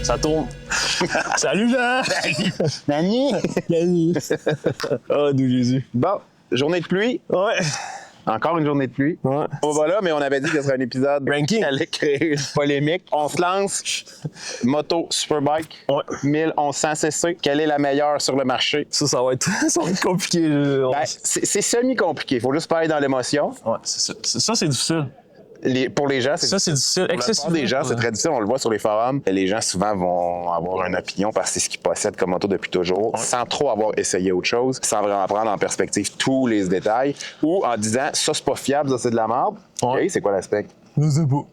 Ça tourne. Salut, Jean! Nani! Nani! Oh, d'où Jésus. Bon, journée de pluie. Ouais. Encore une journée de pluie. Ouais. On va là, mais on avait dit que ce serait un épisode Ranking. qui allait créer une polémique. On se lance. Moto Superbike. Ouais. 1100 cc. Quelle est la meilleure sur le marché? Ça va être compliqué. Ben, c'est semi-compliqué. Il faut juste pas aller dans l'émotion. Ouais, c'est ça. Ça, c'est difficile. Pour les gens, Ça, c'est difficile. Pour la plupart des gens, c'est très difficile. On le voit sur les forums. Les gens, souvent, vont avoir une opinion parce que c'est ce qu'ils possèdent comme moto depuis toujours, sans trop avoir essayé autre chose, sans vraiment prendre en perspective tous les détails, ou en disant « ça, c'est pas fiable, ça, c'est de la merde Ouais. OK, c'est quoi l'aspect? Je sais pas.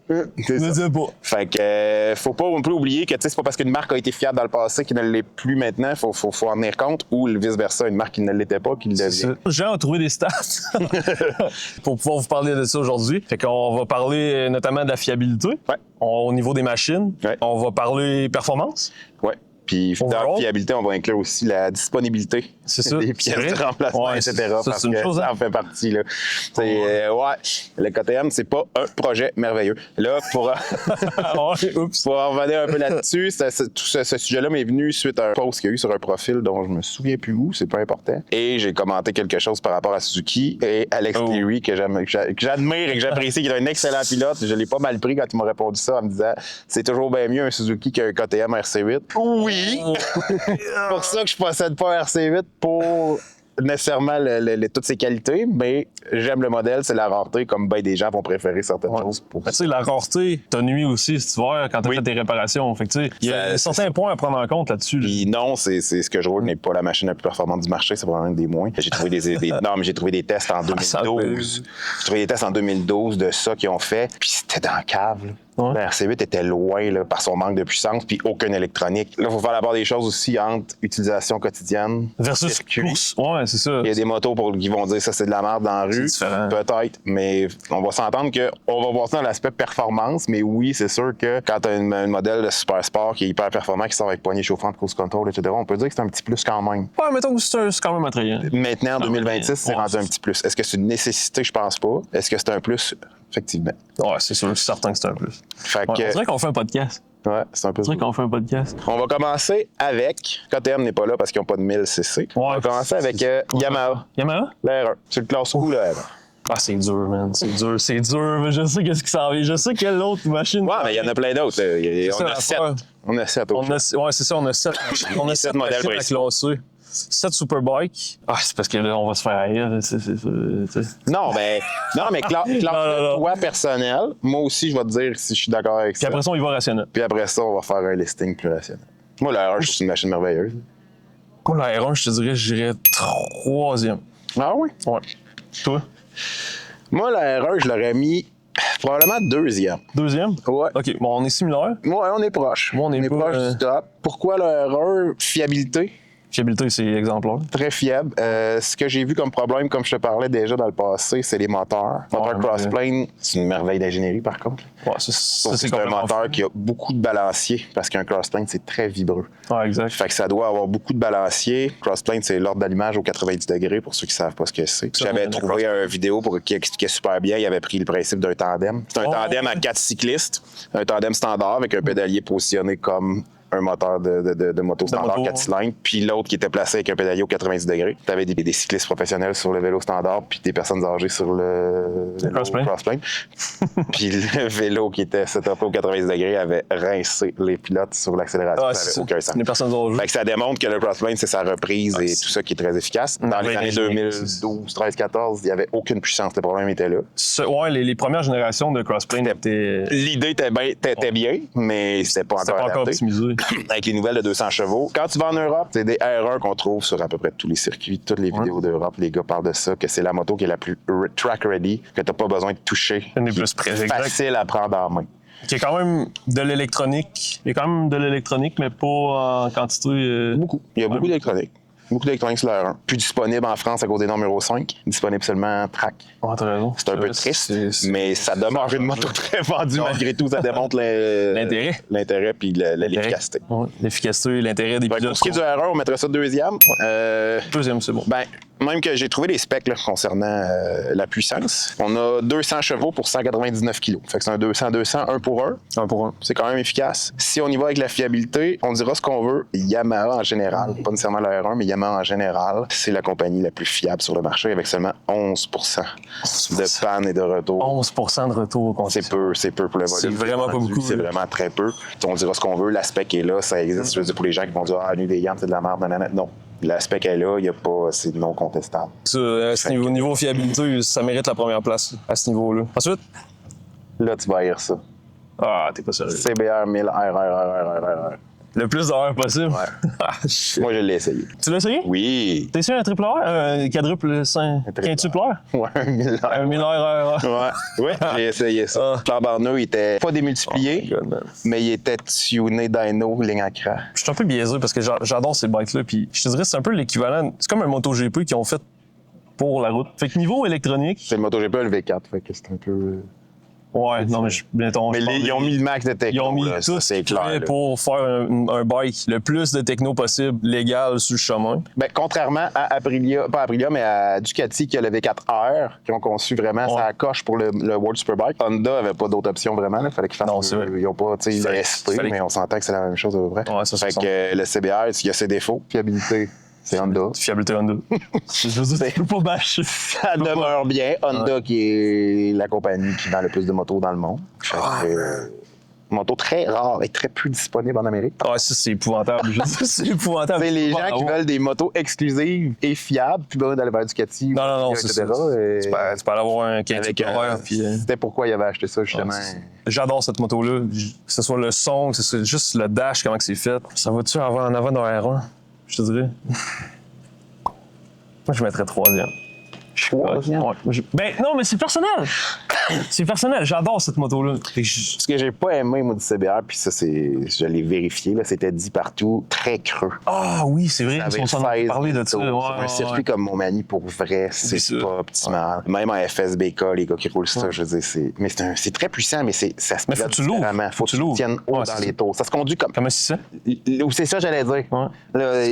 C'est ça. Je sais pas. Fait que faut pas non plus oublier que c'est pas parce qu'une marque a été fiable dans le passé qu'il ne l'est plus maintenant. Faut en tenir compte, ou vice-versa, une marque qui ne l'était pas, qui le devient. Jean a trouvé des stats pour pouvoir vous parler de ça aujourd'hui. Fait qu'on va parler notamment de la fiabilité au niveau des machines. Ouais. On va parler performance. Ouais. Puis dans la fiabilité, on va inclure aussi la disponibilité des pièces de remplacement, etc. Ça, parce une que chose, ça en fait partie. Là. Le KTM, c'est pas un projet merveilleux. Là, pour en revenir un peu là-dessus, tout ce sujet-là m'est venu suite à un post qu'il y a eu sur un profil dont je me souviens plus où, c'est pas important. Et j'ai commenté quelque chose par rapport à Suzuki et Alex Cleary, que j'admire et que j'apprécie, qui est un excellent pilote. Je l'ai pas mal pris quand il m'a répondu ça en me disant c'est toujours bien mieux un Suzuki qu'un KTM RC8. Oui! C'est pour ça que je possède pas un RC8 pour nécessairement toutes ses qualités, mais j'aime le modèle, c'est la rareté, comme bien des gens vont préférer certaines choses. Pour... Tu sais, la rareté t'as nuit aussi cet hiver quand t'as fait tes réparations. Fait que tu sais, il y a certains points à prendre en compte là-dessus. Puis non, c'est ce que je roule n'est pas la machine la plus performante du marché, c'est probablement des moins. J'ai trouvé j'ai trouvé des tests en 2012. J'ai trouvé des tests en 2012 de ça qu'ils ont fait, puis c'était dans la cave, là. Ouais. Le RC8 était loin là, par son manque de puissance, puis aucune électronique. Là, il faut faire la part des choses aussi entre utilisation quotidienne versus course. Ouais, c'est ça. Il y a des motos qui vont dire ça, c'est de la merde dans la rue. Peut-être, mais on va s'entendre qu'on va voir ça dans l'aspect performance, mais oui, c'est sûr que quand tu as un modèle de super sport qui est hyper performant, qui sort avec poignée chauffante, cruise control, etc., on peut dire que c'est un petit plus quand même. Ouais, mettons que c'est quand même attrayant. Maintenant, en 2026, c'est rendu un petit plus. Est-ce que c'est une nécessité? Je pense pas. Est-ce que c'est un plus? Effectivement. Ouais, c'est sûr, c'est certain que c'est un plus. Fait que... on dirait qu'on fait un podcast. Ouais, c'est un peu ça. On dirait qu'on fait un podcast. On va commencer avec... KTM n'est pas là parce qu'ils n'ont pas de 1000 cc. On va commencer avec Yamaha. Yamaha? La R1. Tu le classes où, la R1? Ah, c'est dur, man. C'est dur. Mais je sais qu'est-ce qui s'en vient. Je sais quelle autre machine. Ouais, mais il y en a plein d'autres. On a 7 Ouais, c'est ça, on a 7. On a 7 modèles à classer. 7 Superbike. Ah, c'est parce que là, on va se faire haïr. Non, mais toi personnel, moi aussi, je vais te dire si je suis d'accord avec ça. Puis après ça, on y va rationnel. Puis après ça, on va faire un listing plus rationnel. Moi, la R1, je trouve que c'est une machine merveilleuse. Moi, la R1, je te dirais, je dirais 3e. Ah oui? Ouais. Toi? Moi, la R1, je l'aurais mis probablement 2e. 2e? Ouais. OK, bon, on est similaires. Ouais, on est proche. Moi, on est proche du top. Pourquoi la R1? Fiabilité. Fiabilité, c'est exemplaire. Très fiable. Ce que j'ai vu comme problème, comme je te parlais déjà dans le passé, c'est les moteurs. Le moteur crossplane, c'est une merveille d'ingénierie, par contre. Ouais, c'est un moteur qui a beaucoup de balancier, parce qu'un crossplane, c'est très vibreux. Ouais, exact. Fait que ça doit avoir beaucoup de balancier. Crossplane, c'est l'ordre d'allumage au 90 degrés, pour ceux qui savent pas ce que c'est. J'avais trouvé une vidéo qui expliquait super bien. Il avait pris le principe d'un tandem. C'est un tandem à 4 cyclistes, un tandem standard avec un pédalier positionné comme un moteur de moto standard 4 cylindres, puis l'autre qui était placé avec un pédalier au 90 degrés. Tu avais des cyclistes professionnels sur le vélo standard, puis des personnes âgées sur le crossplane. Puis le vélo qui était setupé au 90 degrés avait rincé les pilotes sur l'accélération. Ah, ça n'avait aucun sens. Les personnes âgées. Fait que ça démontre que le crossplane, c'est sa reprise et tout ça qui est très efficace. Dans les années 2012, 13, 14, il n'y avait aucune puissance. Le problème était là. Ouais, les premières générations de crossplane étaient... L'idée était bien, mais c'était pas encore optimisé. Avec les nouvelles de 200 chevaux. Quand tu vas en Europe, c'est des R1 qu'on trouve sur à peu près tous les circuits, toutes les vidéos d'Europe. Les gars parlent de ça, que c'est la moto qui est la plus track-ready, que t'as pas besoin de toucher. Facile à prendre en main. Il y a quand même de l'électronique. Mais pas en quantité. Beaucoup. Il y a beaucoup d'électronique. Beaucoup d'électronique sur l'R1. Plus disponible en France à cause des normes Euro 5. Disponible seulement track. Ouais, t'as raison. C'est un peu triste, mais ça demeure une moto très vendue malgré tout. Ça démontre l'intérêt. L'intérêt puis l'efficacité. Ouais, l'efficacité, l'intérêt des pilotes. Pour ce qui est du R1, on mettrait ça deuxième. Deuxième, c'est bon. Ben, même que j'ai trouvé les specs là, concernant la puissance. On a 200 chevaux pour 199 kg. Fait que c'est un 200-200, 1 pour 1. 1 pour 1. C'est quand même efficace. Si on y va avec la fiabilité, on dira ce qu'on veut. Yamaha en général, pas nécessairement la R1, mais Yamaha en général, c'est la compagnie la plus fiable sur le marché avec seulement 11% de panne et de retour. 11% de retour au c'est peu pour le volume. C'est vraiment pas beaucoup. C'est vraiment très peu. On dira ce qu'on veut, l'aspect est là, ça existe. Je veux dire, pour les gens qui vont dire « Ah, nu des gammes, c'est de la merde, nanana. » Non. L'aspect est là, il y a pas, c'est non contestable. Ça, à ce niveau fiabilité, ça mérite la première place, à ce niveau-là. Ensuite? Là, tu vas haïr ça. Ah, t'es pas sérieux. CBR 1000 RRRRRR. Le plus d'heures possible? Ouais. Ah, shit. Moi, je l'ai essayé. Tu l'as essayé? Oui. T'es sûr un triple R? Un quadruple 5? Quintuple R? Ouais, un 1000 RRR. Un 1000 R. Ouais, j'ai essayé ça. Le Flambarneau, il était pas démultiplié, Oh my God, mais il était tuné dyno, ligne à cran. Je suis un peu biaisé parce que j'adore ces bikes-là. Puis je te dirais, c'est un peu l'équivalent. C'est comme un MotoGP qu'ils ont fait pour la route. Fait que niveau électronique. C'est le MotoGP LV4, fait que c'est un peu. Ouais, non, mais bientôt. Mais ils ont mis le max de techno. Ils ont mis là, tout c'est clair. pour faire un bike le plus de techno possible, légal sur le chemin. Ben, contrairement à Aprilia, pas Aprilia, mais à Ducati qui a le V4R, qui ont conçu vraiment sa coche pour le World Superbike. Honda avait pas d'autre option vraiment. Il fallait qu'ils fassent. Non, c'est vrai. Ils n'ont pas le ST, mais on s'entend que c'est la même chose à peu près. Ouais, ça, fait que le CBR, il y a ses défauts. Fiabilité, c'est Honda. Fiabilité Honda. Je veux dire, tu peux pas bâcher. Ça demeure bien. Honda, qui est la compagnie qui vend le plus de motos dans le monde. Moto très rare et très peu disponible en Amérique. Ah, ça, c'est épouvantable. Je veux dire, c'est épouvantable. C'est les gens qui veulent des motos exclusives et fiables, puis besoin d'aller vers Ducati, non, etc. c'est ça. Tu peux aller avoir un quintuple horaire. C'était pourquoi il avait acheté ça, justement. J'adore cette moto-là. Que ce soit le son, que ce soit juste le dash, comment c'est fait. Ça va-tu en avant d'un R1? Je te dirais. Moi, je mettrais troisième. Troisième? Ouais. Ben non, mais c'est personnel. C'est personnel. J'adore cette moto-là. Ce que j'ai pas aimé, moi, du CBR, puis ça, je l'ai vérifié, là, c'était dit partout, très creux. Ah oui, c'est vrai. On s'en a parlé de ça. Un circuit comme Montmagny, pour vrai, c'est pas optimal. Même en FSBK, les gars qui roulent ça, je veux dire, c'est très puissant, mais ça se pilote différemment. Faut que tu tiennes haut dans les tours. Ça se conduit comme... Comment c'est ça? C'est ça, j'allais dire. Ouais.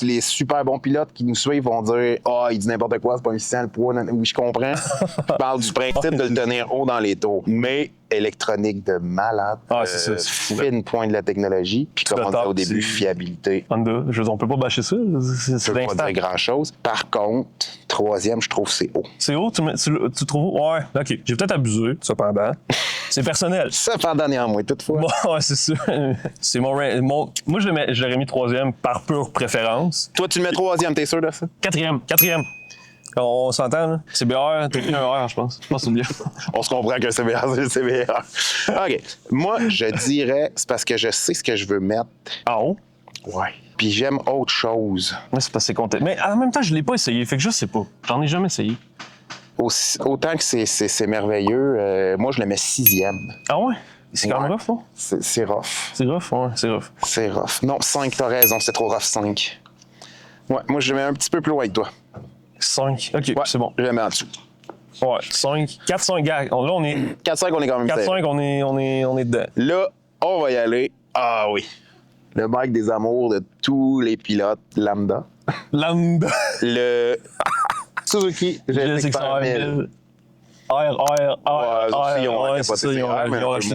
Les super bons pilotes qui nous suivent vont dire « Ah, il dit n'importe quoi, c'est pas efficient, le poids. » Oui, je comprends. Je parle du principe de le tenir haut dans les tours. Mais électronique de malade. C'est ça. Fine pointe de la technologie. Puis comme on disait au début, fiabilité. Honda, on peut pas bâcher ça. C'est pas dire grand-chose. Par contre, troisième, je trouve c'est haut. C'est haut? Tu trouves haut? Ouais, OK. J'ai peut-être abusé, cependant. C'est personnel. Cependant, néanmoins, toutefois. Bon, ouais, c'est ça. C'est moi, je l'aurais mis troisième par pure préférence. Toi, tu le mets troisième, t'es sûr de ça? Quatrième. On s'entend, là. CBR, t'as pris un R, je pense. Je pense que c'est bien. On se comprend que le CBR, c'est le CBR. OK. Moi, je dirais, c'est parce que je sais ce que je veux mettre. En haut? Ouais. Puis j'aime autre chose. Mais c'est parce que c'est compté. Mais en même temps, je l'ai pas essayé, fait que je sais pas. J'en ai jamais essayé. Autant que c'est merveilleux, moi, je le mets sixième. Ah ouais? C'est quand même rough, non? C'est rough. C'est rough, ouais, c'est rough. C'est rough. Non, 5, t'as raison, c'est trop rough, 5. Ouais, moi, je le mets un petit peu plus loin que toi. 5. OK, c'est bon. Je le mets en dessous. Ouais, 5. 4-5, gars. Là, on est... 4-5, on est quand même 4-5, on est dedans. Là, on va y aller. Ah oui. Le bike des amours de tous les pilotes lambda. Le Suzuki GSX-R 1000. Ils ont racheté des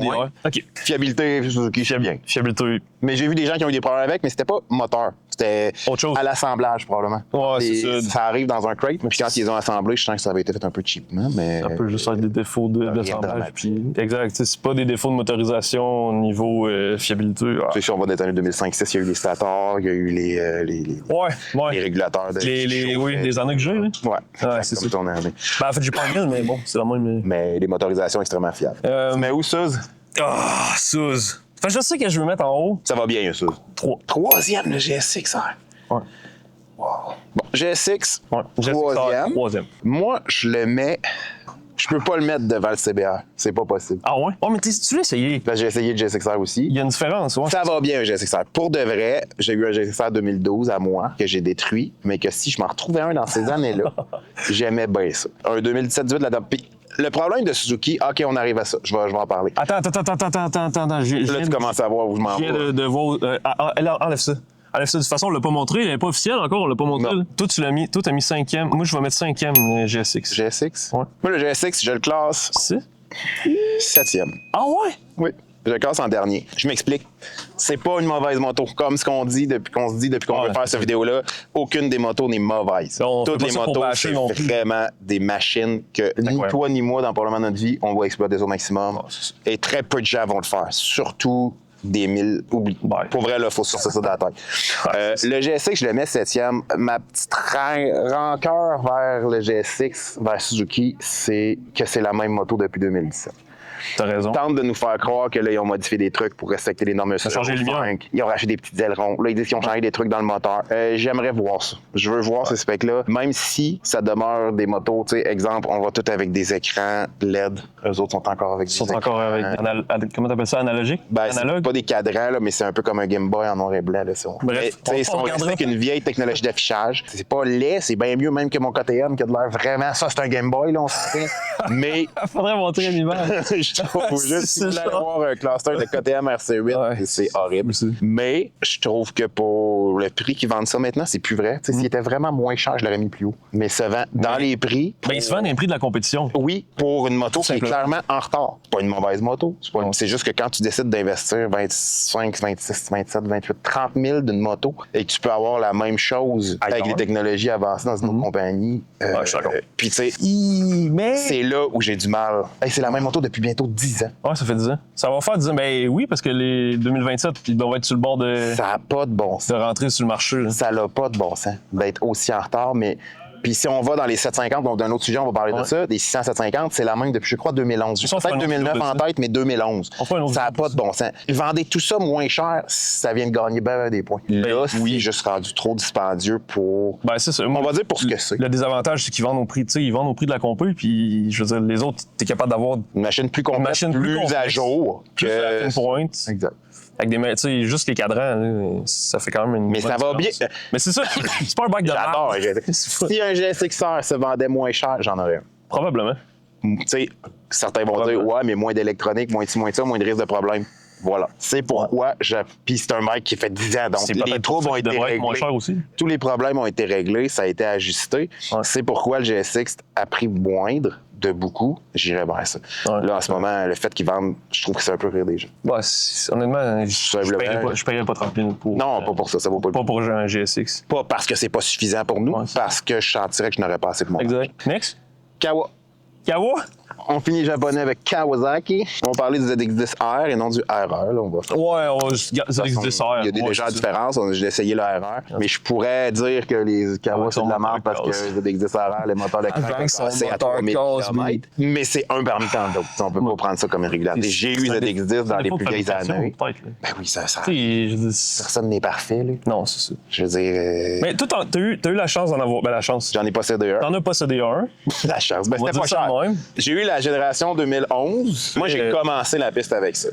R. OK. Fiabilité, Suzuki, c'est bien. Fiabilité. Mais j'ai vu des gens qui ont eu des problèmes avec, mais c'était pas moteur. C'était autre chose. À l'assemblage, probablement. Ouais, c'est ça. Ça arrive dans un crate, puis quand ils ont assemblé, je sens que ça avait été fait un peu cheapement, mais... Ça peut juste être des défauts d'assemblage. Exact. C'est pas des défauts de motorisation au niveau fiabilité. C'est sûr, on va dans les années 2005-2006, il y a eu les stators, il y a eu les régulateurs de... les années que j'ai. Ouais, c'est ça. En fait, j'ai pas le mais bon, c'est la même. Mais les motorisations extrêmement fiables. Mais où, Suze? Ah, Suze. Fait que je sais que je veux mettre en haut. Ça va bien, Suze. 3. Troisième, le GSX, hein? Ouais. Wow. Bon, GSX, troisième. Troisième. Moi, je le mets Je peux pas le mettre devant le CBR. C'est pas possible. Ah ouais? Oh, mais tu l'as essayé. Là, j'ai essayé le GSX-R aussi. Il y a une différence, ouais. Ça va bien, un GSX-R. Pour de vrai, j'ai eu un GSX-R 2012 à moi, que j'ai détruit, mais que si je m'en retrouvais un dans ces années-là, j'aimais bien ça. Un 2017-18 de la Puis le problème de Suzuki, OK, on arrive à ça. Je vais en parler. Attends. Là, tu commences à voir où je m'en Je vais. viens de voir. Enlève ça. Enlève ça. De toute façon, on l'a pas montré. Il n'est pas officiel encore. On l'a pas montré. Non. Toi, tu l'as mis. Toi, t'as mis 5e. Moi, je vais mettre 5e GSX. GSX? Ouais. Moi, le GSX, je le classe C'est? 7e. Ah ouais? Oui. Je le classe en dernier. Je m'explique. C'est pas une mauvaise moto. Comme ce qu'on dit depuis qu'on Ouais, veut faire cette vidéo-là, aucune des motos n'est mauvaise. On fait Toutes pas les ça pour motos, bâcher c'est non plus. vraiment des machines que ni Incroyable. toi ni moi, dans probablement notre vie, on va exploiter au maximum. Ouais, c'est ça. Et très peu de gens vont le faire. Surtout des 1000. Oublie. Ouais. Pour vrai, là, il faut sortir ça de la tête. Le GSX, je le mets 7e. Ma petite rancœur vers le GSX, vers Suzuki, c'est que c'est la même moto depuis 2017. T'as raison. Tentent de nous faire croire que là, ils ont modifié des trucs pour respecter les normes a changé les lumières. 5. Ils ont racheté des petits ailerons. Là, ils disent qu'ils ont changé des trucs dans le moteur. J'aimerais voir ça. Je veux voir ces specs-là. Même si ça demeure des motos, tu sais, exemple, on va tout avec des écrans LED. Eux autres sont encore avec Ils sont des encore avec. Comment t'appelles ça? Analogique? ben, c'est Analogue? pas des cadrans, là, mais c'est un peu comme un Game Boy en noir et blanc. Là, si on... Bref, Mais, tu sais, ils sont restés regardera. avec une vieille technologie d'affichage. C'est pas laid, c'est bien mieux même que mon KTM qui a de l'air vraiment. Ça, c'est un Game Boy, là, on se fait. Mais Faudrait montrer une image. je trouve juste, si vous voulez C'est aller ça. voir un cluster de KTM RC8, Ouais. c'est horrible. Aussi. Mais je trouve que pour le prix qu'ils vendent ça maintenant, c'est plus vrai. Tu sais, s'il était vraiment moins cher, je l'aurais mis plus haut. Mais ça vend dans les prix. Ben, ils se vendent un prix de la compétition. Oui, pour une moto qui est simplement. clairement en retard. C'est pas une mauvaise moto. C'est juste que quand tu décides d'investir 25, 26, 27, 28, 30 000 d'une moto et que tu peux avoir la même chose avec Ailleurs. les technologies avancées dans une autre compagnie. Ouais, je suis d'accord. Puis tu sais, Mais. c'est là où j'ai du mal. Hey, c'est la même moto depuis bientôt 10 ans. Ouais, ça fait 10 ans. Ça va faire 10 ans. Ben oui, parce que les 2027, ils doivent être sur le bord de Ça n'a pas de bon sens. rentrer sur le marché. Là. Ça n'a pas de bon sens d'être aussi en retard, mais puis si on va dans les 750, donc d'un autre sujet, on va parler de Ouais. ça, des 600 750, c'est la même depuis, je crois, 2011. J'ai Ça, on fera peut-être un autre 2009 vidéo en de ça. tête, mais 2011. On fera un autre Ça n'a vidéo pas de de bon sens. Vendez tout ça moins cher, ça vient de gagner ben des points. Là, oui. c'est juste rendu trop dispendieux pour... Ben, c'est ça. On va dire pour ce que c'est. Le désavantage, c'est qu'ils vendent au prix, tu sais, ils vendent au prix de la compé, puis je veux dire, les autres, t'es capable d'avoir Une machine plus complète, machine plus plus à complexe. jour plus la fine pointe. Exact. Avec des, tu sais, juste les cadrans, là, ça fait quand même une. Mais bonne ça va différence. bien. Mais c'est ça, c'est pas un bike de J'adore. marque. C'est fou. Si un GSX-R se vendait moins cher, j'en aurais un. Probablement. Tu sais, certains vont dire, ouais, mais moins d'électronique, moins de ci, moins de ça, moins de risque de problème. Voilà. C'est pourquoi Puis c'est un bike qui fait 10 ans, donc C'est les peut-être troubles pour ont ça qu'il été devrait être moins réglés. cher aussi. Tous les problèmes ont été réglés, ça a été ajusté. Ouais. C'est pourquoi le GSX a pris moindre de beaucoup. J'irais vers ça. Ouais. Là, en ce moment, le fait qu'ils vendent, je trouve que c'est un peu rire des gens. Ouais, honnêtement, Simplement. je paierais pas 30 000 pour. Non, pas pour ça, ça vaut pas le Pas coup. pour un GSX. Pas parce que c'est pas suffisant pour nous, Ouais, c'est parce que je sentirais que je n'aurais pas assez de monde. Exact. Next. Kawa. Kawa? On finit japonais avec Kawasaki. On va parler du ZX10R et non du RR. Là, on va faire. Ouais, on va juste garder ça avec des Il y a des légères différences. J'ai essayé le RR. Mais je pourrais dire que les Kawa, Avec c'est son de la moteur merde parce casse. que le ZX10RR, le moteur de crank Avec son c'est à moteur 3000 casse, km. Mais c'est un parmi tant d'autres. On peut pas prendre ça comme une régularité. J'ai eu ZX10 dans les plus vieilles années. Peut-être, là. Ben oui, ça. Tu sais, je dis- Personne n'est parfait. Là. Non, c'est ça. Je veux dire, Mais toi, t'as eu la chance d'en avoir. Ben, la chance. j'en ai possédé un. T'en as possédé un. La chance. Ben, On va c'était pas dire ça cher. de même. J'ai eu la génération 2011. Moi, j'ai commencé la piste avec ça.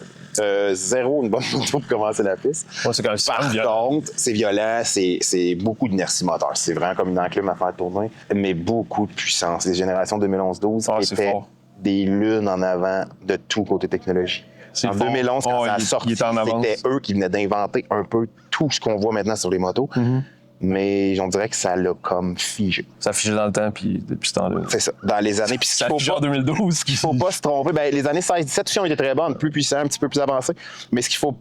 Zéro, une bonne moto pour commencer la piste. Ouais, c'est quand même Par violent. contre, c'est violent, c'est beaucoup d'inertie moteur. C'est vraiment comme une enclume à faire tourner, mais beaucoup de puissance. Les générations 2011-12 Ah, c'est étaient fort. des lunes en avant de tout côté technologie. C'est En fort. 2011, quand Oh, ça a il sorti, était en avance. c'était eux qui venaient d'inventer un peu tout ce qu'on voit maintenant sur les motos. Mm-hmm. Mais on dirait que ça l'a comme figé. Ça a figé dans le temps, puis depuis ce temps-là. C'est ça. Dans les années. Puis Ça a faut figé pas- en 2012. il faut pas se tromper. Ben, les années 16-17 aussi ont été très bonnes, plus puissants, un petit peu plus avancées. Mais ce qu'il faut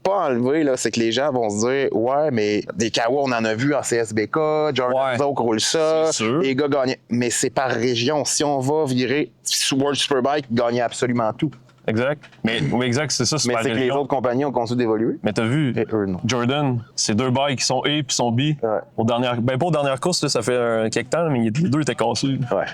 pas enlever, là, c'est que les gens vont se dire, ouais, mais des Kawa, on en a vu en CSBK, Jordan Ouais. Zouk roule ça, C'est sûr. les gars gagnaient. Mais c'est par région. Si on va virer World Superbike, gagnait absolument tout. Exact. Mais oui, exact, c'est ça, c'est Mais par c'est que les région. autres compagnies ont continué d'évoluer. Mais t'as vu, Et eux, non. Jordan, c'est deux bikes qui sont A puis sont B. Ouais. Ben, pas aux dernières courses, là, ça fait quelques temps, mais les deux étaient cassés. Ouais.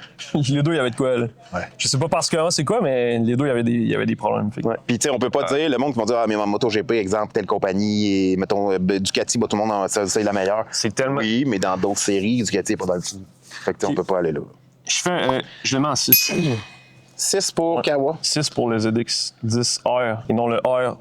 Les deux, il y avait de quoi, là. Ouais. Je sais pas particulièrement c'est quoi, mais les deux, il y avait des problèmes. Fait que- Ouais. Puis, tu sais, on peut pas dire, le monde qui va dire, ah, mais ma moto GP, exemple, telle compagnie, et mettons, Ducati, bah, tout le monde, ça, c'est la meilleure. C'est tellement. Oui, mais dans d'autres séries, Ducati n'est pas dans le coup. Fait que, tu sais, on peut pas aller là. Je le mets en 6. 6 pour Kawa. 6 pour le ZX 10R et non le R.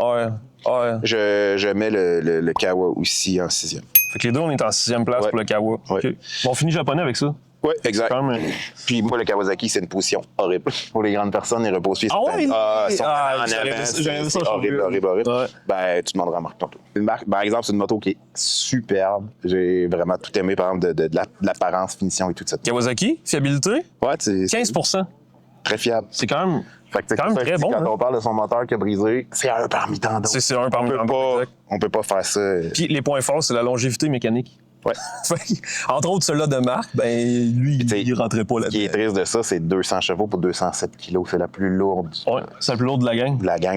Je mets le Kawa aussi en 6e. Fait que les deux, on est en 6e place pour le Kawa. Ouais. Okay. Bon, on finit japonais avec ça. Oui, exact. Quand même. Puis moi, le Kawasaki, c'est une position horrible. Pour les grandes personnes, les repose-pieds, Ah ouais? sont en avant, j'aurais c'est ça, horrible. Ouais. Ben, tu demanderas à Marc tantôt. Une marque, par exemple, c'est une moto qui est superbe. J'ai vraiment tout aimé, par exemple, de l'apparence, finition et tout ça. Kawasaki, fiabilité, Ouais, c'est 15%. très fiable. C'est quand même... Fait que quand même très bon. Quand hein. on parle de son moteur qui a brisé, c'est un parmi tant d'autres. C'est un parmi On peut pas faire ça. Puis les points forts, c'est la longévité mécanique. Ouais. Entre autres, celui-là de Marc, ben lui, il rentrait pas Ce qui est là-dedans. triste de ça, c'est 200 chevaux pour 207 kilos. C'est la plus lourde Ouais, c'est le plus lourd de la gang. de la gang.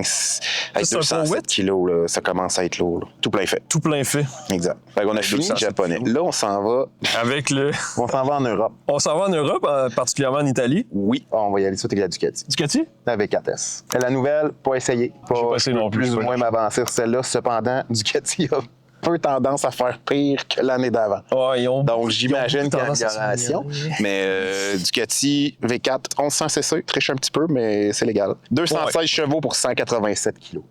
Avec c'est un 207 Pro-Wit? kilos, là, ça commence à être lourd. Là. Tout plein fait. Tout plein fait. Exact. Fait qu'on a fini le 207 japonais. kilos. Là, on s'en va en Europe. On s'en va en Europe, particulièrement en Italie. Oui, on va y aller tout de suite avec la Ducati. Ducati? La V4S. La nouvelle, pas essayé. pas essayé non plus, Plus ou ouais. moins m'avancer sur celle-là. Cependant, Ducati a peu tendance à faire pire que l'année d'avant. Ouais, Donc, j'imagine qu'il y a une tendance à amélioration. Mais Ducati V4, 1100 cc, triche un petit peu, mais c'est légal. 216 chevaux pour 187 kilos.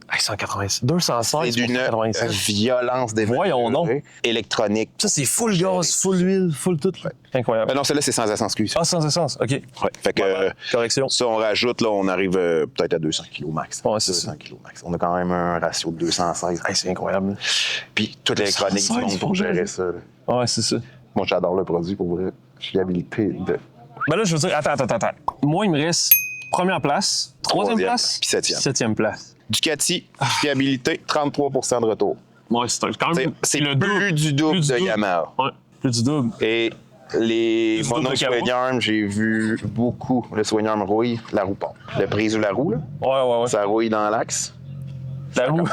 Hey, 186. 216 C'est d'une 187. violence des Voyons donc. électronique. Ça, c'est full gaz, full huile, full tout. Incroyable. Non, celle-là, c'est sans essence, excuse. Ah, sans essence, OK. Ouais. Fait que Correction. ça, on rajoute, là, on arrive peut-être à 200 kilos max. Ouais, c'est 200 kilos max. On a quand même un ratio de 216. Hey, c'est incroyable. Puis toute l'électronique du 216 monde pour gérer ça. Là. Ouais, c'est ça. Moi, j'adore le produit pour vrai. Fiabilité de Ben là, je veux dire, attends. Moi, il me reste première place, troisième place, puis septième. septième place. Ducati, fiabilité, 33 de retour. Ouais, c'est quand même... C'est plus du double de Yamaha. Ouais, plus du double. Et les Plus du double de monos swing arms, j'ai vu beaucoup le swing arm rouille, la roue part. Le prise ou la roue, là, Ouais. ça rouille dans l'axe. La roue.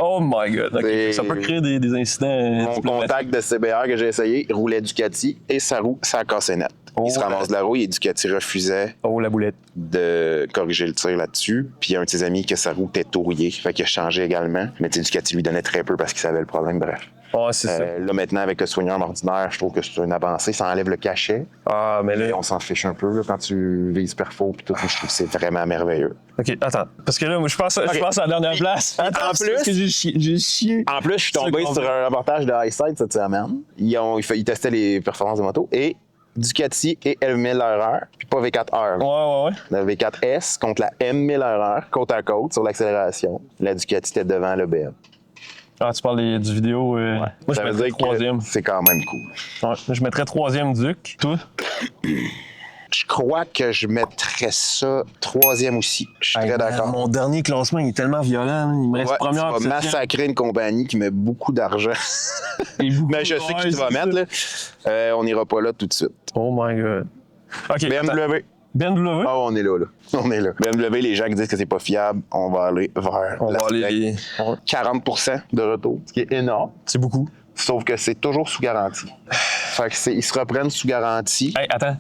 Oh my God. OK. C'est- Ça peut créer des incidents. Mon diplomatiques. contact de CBR que j'ai essayé roulait Ducati et sa roue, ça a cassé net. Il se Oh, ramasse de la roue et Ducati refusait Oh, la boulette. de corriger le tir là-dessus. Puis il y a un de ses amis que sa roue était tourillée, fait qu'il a changé également. Mais tu sais, Ducati lui donnait très peu parce qu'il savait le problème, bref. Ouais, c'est ça. Là, maintenant, avec le swing arm ordinaire, je trouve que c'est une avancée. Ça enlève le cachet. Ah, mais Et là... on s'en fiche un peu là, quand tu vises perfo puis tout. Je trouve que c'est vraiment merveilleux. OK, attends. Parce que là, moi, je pense à la dernière place. Attends, En plus- parce que j'ai chié. En plus, je suis tombé C'est sur un reportage de Highside cette semaine. Ils testaient les performances des motos et Ducati et M1000RR, puis pas V4R. là. Ouais. La V4S contre la M1000RR, côte à côte sur l'accélération. La Ducati était devant le BM. Ah, tu parles du vidéo. Moi, je Ça veut mettrais dire que troisième. c'est quand même cool. Ouais, je mettrais troisième Duc. Toi? Je crois que je mettrais ça troisième aussi. Je suis très d'accord. Mon dernier classement, il est tellement violent. Il me reste Ouais, première. tu vas massacrer une compagnie qui met beaucoup d'argent. Mais je sais qui tu vas mettre. Là. On n'ira pas là tout de suite. Oh my God. OK. BMW. BMW? Ah, on est là. On est là. BMW, les gens qui disent que c'est pas fiable, on va aller vers On la va aller... Select. 40 de retour, ce qui est énorme. C'est beaucoup. Sauf que c'est toujours sous garantie. Fait que ils se reprennent sous garantie. Hey, attends.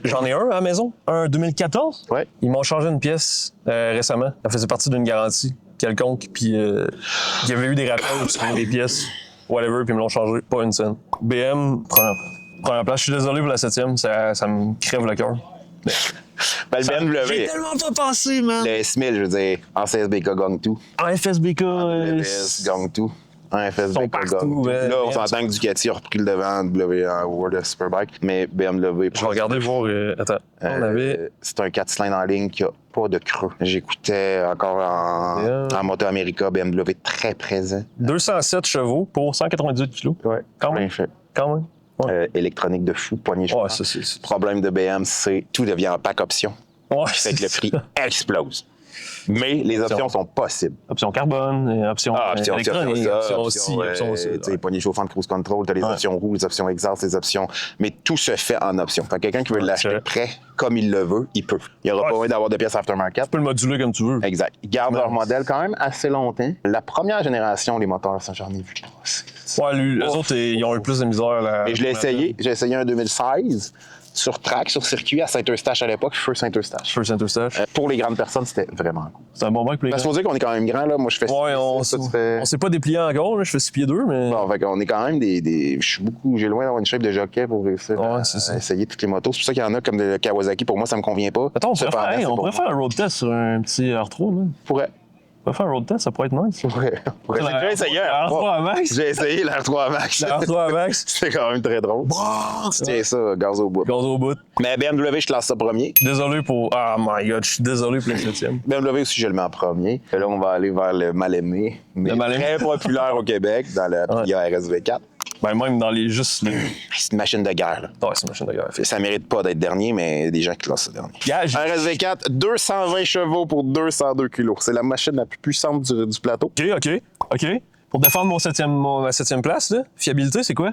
J'en ai un à la maison. Un 2014. Ouais. Ils m'ont changé une pièce récemment. Elle faisait partie d'une garantie quelconque. Puis il y avait eu des rappels sur des pièces, whatever, puis ils me l'ont changé. Pas une scène. BM, première place. Je suis désolé pour la septième. Ça me crève le cœur. Ben, le BMW, J'ai tellement pas pensé, man. le S1000, je veux dire, en CSBK gagne tout. En FSBK, Le DS gagne tout. En FSBK sont partout, gagne tout. ouais. Là, on s'entend que Ducati a repris le devant en World of Superbike, mais BMW... je vais regarder voir. Attends. On avait. C'est un 4 cylindres en ligne qui a pas de creux. J'écoutais encore en Moto America, BMW très présent. 207 chevaux pour 198 kilos. Ouais, Quand même. bien fait. Quand même. Ouais. Électronique de fou, poignée Ouais, jointe. ça, c'est. Problème de BM, c'est tout devient en pack option. Ouais, Fait que le prix explose. Mais les options sont possibles. Option carbone, option électronique, option aussi, option aussi. Tu sais, poignée chauffante, cruise control, tu as les options roues, les options exhaust, les options... Mais tout se fait en option. Fait que quelqu'un qui veut l'acheter c'est prêt, comme il le veut, il peut. Il n'y aura pas besoin d'avoir de pièces aftermarket. Tu peux le moduler comme tu veux. Exact. Ils gardent leur modèle quand même assez longtemps. La première génération, les moteurs, ça, j'en ai vu passer. Ouais, eux autres, ils ont eu plus de misère. Là, Mais je l'ai essayé. J'ai essayé un 2016. sur track, sur circuit à Saint-Eustache à l'époque, feu Saint-Eustache. Feu Saint-Eustache. Pour les grandes personnes, c'était vraiment cool. C'est un bon bac pour les Parce qu'il faut dire qu'on est quand même grand, là. Moi, je fais Ouais, on s'est pas déplié encore, là. Je fais 6 pieds 2, mais. Bon, fait qu'on est quand même j'ai loin d'avoir une shape de jockey pour réussir à essayer toutes les motos. C'est pour ça qu'il y en a comme de Kawasaki. Pour moi, ça me convient pas. Attends, on pourrait faire un road test sur un petit R3, man. On pourrait faire un road test, ça pourrait être nice. Ouais. J'ai déjà essayé un R3 Max. J'ai essayé l'R3 Max. R3 Max. C'est quand même très drôle. Tiens ça, gaz au bout. Gaz au bout. Mais BMW, je classe ça premier. Désolé pour. Ah my god, je suis désolé pour le 7e. BMW aussi, je le mets en premier. Et là, on va aller vers le mal-aimé. Mais très populaire au Québec, dans la Pria RSV4. Ben, même dans les juste. C'est une machine de guerre, là. Ouais, c'est une machine de guerre. Ça mérite pas d'être dernier, mais il y a des gens qui classent ça dernier. Un RSV4, 220 chevaux pour 202 kilos. C'est la machine la plus puissante du plateau. OK. Pour défendre ma 7e place, là, fiabilité, c'est quoi?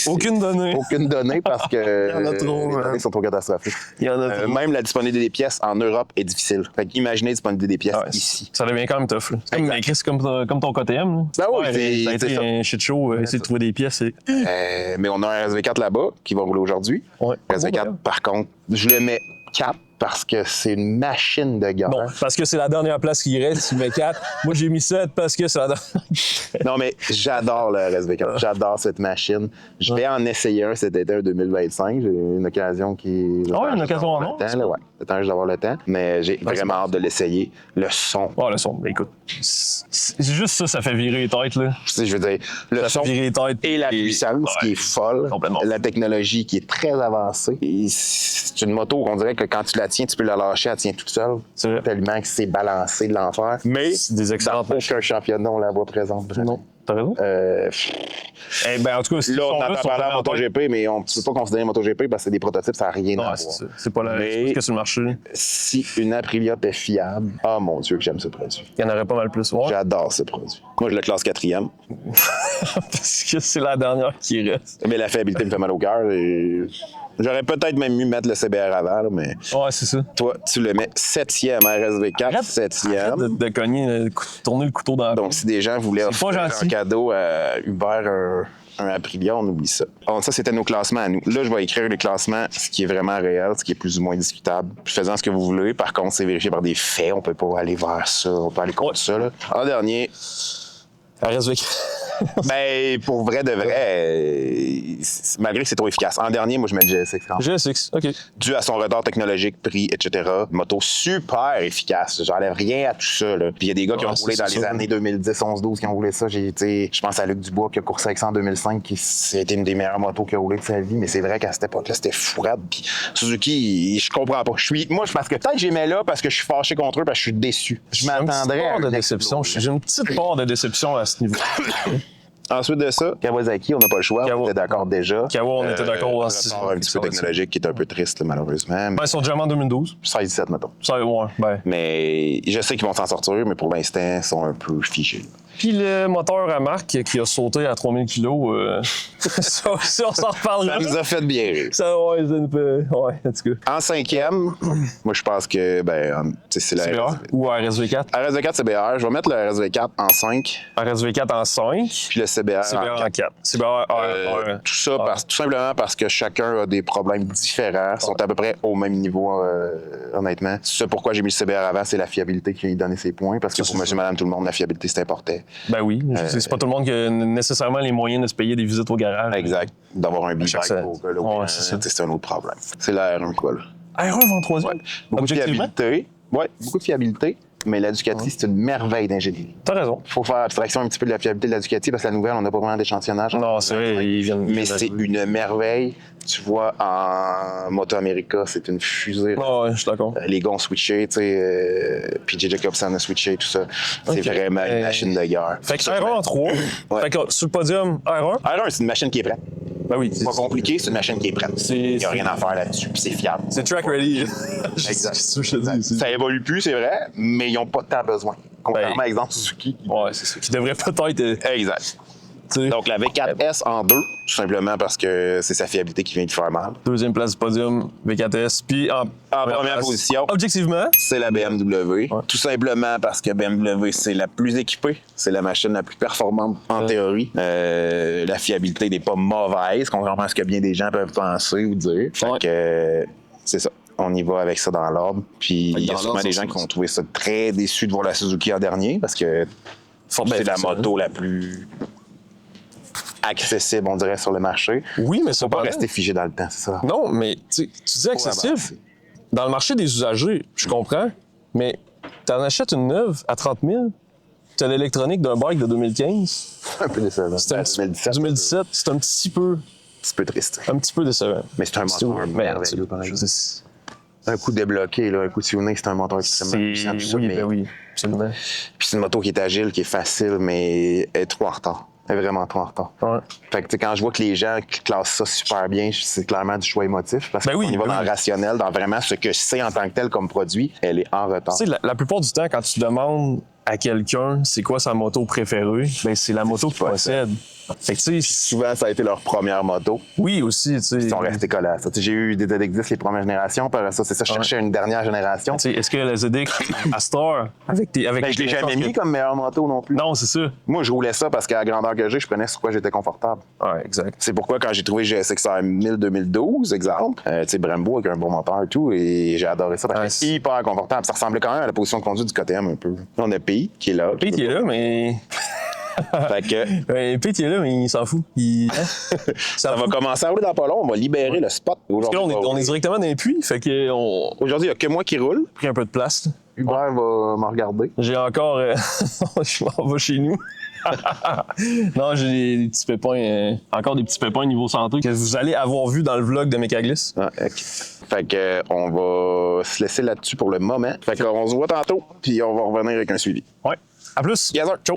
Aucune donnée. Aucune donnée parce que il y en a trop, les données sont trop catastrophiques. Il y en a trop. Même la disponibilité des pièces en Europe est difficile. Fait qu'imaginez la disponibilité des pièces ici. Ça devient quand même tough. C'est comme ton KTM. Là. Ben oui, ça a été un shit show. Essayer de trouver des pièces. Mais on a un RSV4 là-bas qui va rouler aujourd'hui. Ouais. RSV4, par contre, je le mets 4 parce que c'est une machine de guerre. Non, parce que c'est la dernière place qui reste, tu mets 4. Moi, j'ai mis 7 parce que c'est la dernière. Non, mais j'adore le RSV4. J'adore cette machine. Je vais en essayer un cet été, en 2025. J'ai une occasion qui... une occasion en or. Ouais, j'attends juste d'avoir le temps. Mais j'ai vraiment hâte de l'essayer. Le son. Le son. Écoute, c'est juste ça fait virer les têtes, là. Je veux dire, le son virer les têtes et la puissance qui est folle. Complètement. La technologie qui est très avancée. Et c'est une moto qu'on dirait que quand tu la tiens, tu peux la lâcher, elle tient toute seule. C'est vrai. Tellement que c'est balancé de l'enfer. Mais des excellentes dans aucun championnat, on la voit présente. Non. T'as raison? En tout cas, là, on entend parler en MotoGP, mais on ne peut pas considérer MotoGP parce que c'est des prototypes, ça n'a rien à voir. C'est pas que sur le marché. Si une Aprilia est fiable, mon Dieu, que j'aime ce produit. Il y en aurait pas mal plus. Ouais. J'adore ce produit. Moi, je le classe 4e. Parce que c'est la dernière qui reste. Mais la fiabilité me fait mal au cœur. J'aurais peut-être même mieux mettre le CBR avant, là, mais... Ouais, c'est ça. Toi, tu le mets 7e RSV4, 7e. Arrête de cogner, tourner le couteau dans la Donc, si des gens voulaient offrir un cadeau à Hubert, un Aprilia, on oublie ça. Donc, ça, c'était nos classements à nous. Là, je vais écrire les classements, ce qui est vraiment réel, ce qui est plus ou moins discutable. Faisant ce que vous voulez. Par contre, c'est vérifié par des faits. On peut pas aller vers ça. On peut aller contre ça, là. En dernier... RSV4. Ben, pour vrai de vrai, malgré que c'est trop efficace. En dernier, moi, je mets le GSX. GSX, OK. Dû à son retard technologique, prix, etc. Moto super efficace. J'enlève rien à tout ça. Là. Puis il y a des gars qui ont roulé dans les années 2010, 11, 12 qui ont roulé ça. Je pense à Luc Dubois qui a coursé avec ça en 2005, qui c'était une des meilleures motos qu'il a roulé de sa vie. Mais c'est vrai qu'à cette époque-là, c'était fourrade. Puis Suzuki, je comprends pas. Moi, parce que peut-être que j'aimais là parce que je suis fâché contre eux, parce que je suis déçu. Je m'attendrais à une déception. J'ai une petite part de déception à ce niveau. Ensuite de ça, Kawasaki, on n'a pas le choix. On était d'accord déjà. On était d'accord. Un petit peu technologique qui est un peu triste, malheureusement. Ben, ils sont déjà en 2012. 16-17, mettons. Mais je sais qu'ils vont s'en sortir, mais pour l'instant, ils sont un peu figés. Puis le moteur à marque qui a sauté à 3000 kg, ça, on s'en reparlera. Ça nous a fait bien rire. En tout cas. En 5e, moi, je pense que c'est la CBR ou RSV4? RSV4, CBR. Je vais mettre le RSV4 en 5. RSV4 en 5. Puis le CBR en 4. CBR tout ça, tout simplement parce que chacun a des problèmes différents. Ils sont à peu près au même niveau, honnêtement. C'est pourquoi j'ai mis le CBR avant, c'est la fiabilité qui a donné ses points. Parce que pour monsieur, madame, tout le monde, la fiabilité, c'est important. Ben oui, c'est pas tout le monde qui a nécessairement les moyens de se payer des visites au garage. Exact. D'avoir un big bike c'est un autre problème. C'est la R1, quoi, là. R1 en 3e? Ouais. Beaucoup de fiabilité. Oui, beaucoup de fiabilité. Mais la Ducati, c'est une merveille d'ingénierie. T'as raison. Il faut faire abstraction un petit peu de la fiabilité de la Ducati parce que la nouvelle, on n'a pas vraiment d'échantillonnage. Non, c'est vrai, ils viennent. Mais c'est une merveille. Tu vois, en Moto America, c'est une fusée. Ouais, je suis d'accord. Les gars ont switché, tu sais. Puis J.J. Jacobson a switché, tout ça. C'est vraiment une machine de guerre. Fait que R1 en 3. Fait que sur le podium, R1. R1, c'est une machine qui est prête. Ben oui. C'est pas compliqué, c'est une machine qui est prête. Il n'y a rien à faire là-dessus, puis c'est fiable. C'est track ready. Exact. Exact. Ça évolue plus, c'est vrai, mais ils n'ont pas tant besoin. Contrairement à exemple Suzuki. Ouais, c'est ça. Qui devrait peut-être. Exact. sais. Donc la V4S en 2, tout simplement parce que c'est sa fiabilité qui vient de faire mal. Deuxième place du podium, V4S. Puis en première place, position, objectivement, c'est la BMW. Ouais. Tout simplement parce que BMW, c'est la plus équipée. C'est la machine la plus performante en théorie. La fiabilité n'est pas mauvaise, contrairement à ce que bien des gens peuvent penser ou dire. Fait que c'est ça. On y va avec ça dans l'ordre. Puis il y a sûrement des gens qui ont trouvé ça très déçus de voir la Suzuki en dernier parce que c'est la moto la plus accessible, on dirait, sur le marché. oui, mais Faut c'est pas rester figé dans le temps, c'est ça. Non, mais tu dis accessible. Dans le marché des usagers, je comprends, mais t'en achètes une neuve à 30 000, t'as l'électronique d'un bike de 2015. Un peu décevant. C'était un 2017, c'est un petit peu triste. Un petit peu décevant. Mais c'est un moteur merveilleux, par exemple. Un coup débloqué, là, un coup tuné, c'est un moteur extrêmement puissant. Tout ça, oui, absolument. Puis c'est une moto qui est agile, qui est facile, mais elle est trop en retard. Elle est vraiment trop en retard. Ouais. Fait que tu sais, quand je vois que les gens classent ça super bien, c'est clairement du choix émotif. Parce qu'on y va dans le rationnel, dans vraiment ce que je sais en tant que tel comme produit, elle est en retard. Tu sais, la plupart du temps, quand tu demandes à quelqu'un c'est quoi sa moto préférée, ben c'est la moto qu'il possède. Fait que tu sais, souvent, ça a été leur première moto. Oui, aussi, tu sais. Ils sont restés collés à ça. J'ai eu des ZX les premières générations, par ça, c'est ça, je cherchais une dernière génération. Tu sais, est-ce que la ZX Astor, avec tes. Ben, je l'ai jamais mis comme meilleure moto non plus. Non, c'est ça. Moi, je roulais ça parce qu'à la grandeur que j'ai, je prenais sur quoi j'étais confortable. Ouais, exact. C'est pourquoi, quand j'ai trouvé GSX-R 1000 2012, exemple, tu sais, Brembo avec un bon moteur et tout, et j'ai adoré ça parce que c'est hyper confortable. Ça ressemblait quand même à la position de conduite du KTM un peu. Là, on a Pete qui est là. Pete qui est là, mais. Fait que. Pete est là, mais il s'en fout. Ça va commencer à rouler dans pas long, on va libérer le spot. Parce que là, on est directement dans les puits, fait que. Aujourd'hui, il n'y a que moi qui roule. Pris un peu de place. Là. Hubert va me regarder. J'ai encore. Je m'en vais chez nous. Non, j'ai des petits pépins, encore des petits pépins niveau santé que vous allez avoir vu dans le vlog de Mécaglisse. Ah, okay. Fait que on va se laisser là-dessus pour le moment. Fait qu'on se voit tantôt, puis on va revenir avec un suivi. Ouais. À plus. Yes, sir. Ciao.